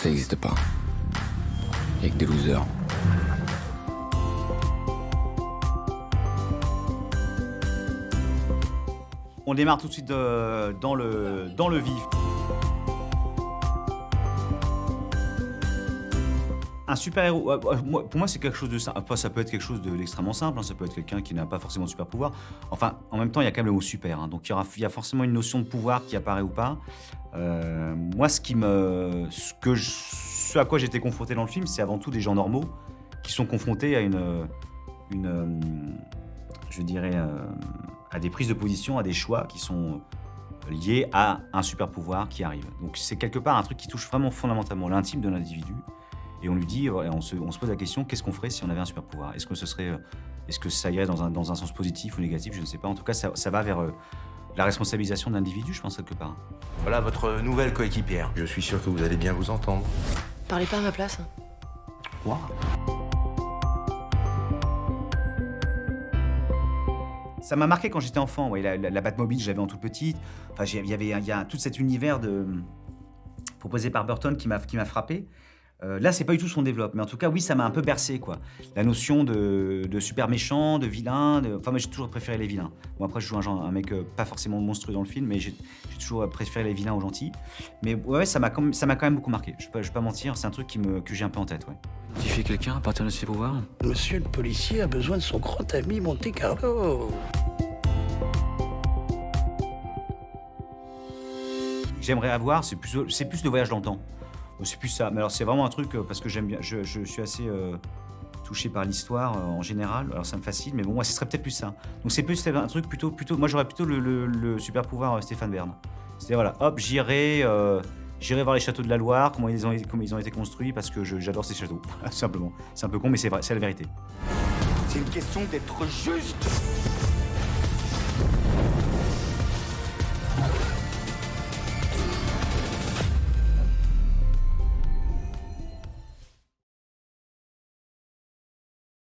Ça n'existe pas. Il y a que des losers. On démarre tout de suite dans le vif. Un super-héros, pour moi c'est quelque chose de simple. Enfin, ça peut être quelque chose d'extrêmement simple, hein. Ça peut être quelqu'un qui n'a pas forcément de super pouvoir. Enfin, en même temps, il y a quand même le mot super, hein. Donc il y a forcément une notion de pouvoir qui apparaît ou pas. Moi, ce à quoi j'étais confronté dans le film, c'est avant tout des gens normaux qui sont confrontés à je dirais, à des prises de position, à des choix qui sont liés à un super pouvoir qui arrive. Donc c'est quelque part un truc qui touche vraiment fondamentalement l'intime de l'individu. Et on lui dit, on se pose la question, qu'est-ce qu'on ferait si on avait un super pouvoir? Est-ce que ça irait dans un sens positif ou négatif? Je ne sais pas. En tout cas, ça va vers la responsabilisation de l'individu, je pense, quelque part. Voilà votre nouvelle coéquipière. Je suis sûr que vous allez bien vous entendre. Parlez pas à ma place. Wow. Ça m'a marqué quand j'étais enfant, ouais, la Batmobile, j'avais en toute petite. Enfin, il y a tout cet univers proposé par Burton qui m'a frappé. Là, c'est pas du tout ce qu'on développe, mais en tout cas, oui, ça m'a un peu bercé, quoi. La notion de super méchant, de vilain. Enfin, moi, j'ai toujours préféré les vilains. Bon, après, je joue un mec pas forcément monstrueux dans le film, mais j'ai toujours préféré les vilains aux gentils. Mais ouais, ça m'a quand même beaucoup marqué. Je vais pas mentir, c'est un truc que j'ai un peu en tête, ouais. Modifier quelqu'un à partir de ses pouvoirs? Monsieur le policier a besoin de son grand ami Monte Carlo. J'aimerais avoir, c'est plus le voyage dans le temps. C'est plus ça. Mais alors, c'est vraiment un truc parce que j'aime bien. Je suis assez touché par l'histoire en général. Alors, ça me fascine, mais bon, moi, ce serait peut-être plus ça. Donc, c'est plus un truc plutôt. Moi, j'aurais plutôt le super pouvoir Stéphane Bern. C'est-à-dire, voilà, hop, j'irai voir les châteaux de la Loire, comment ils ont été construits, parce que j'adore ces châteaux. Simplement. C'est un peu con, mais c'est vrai, c'est la vérité. C'est une question d'être juste.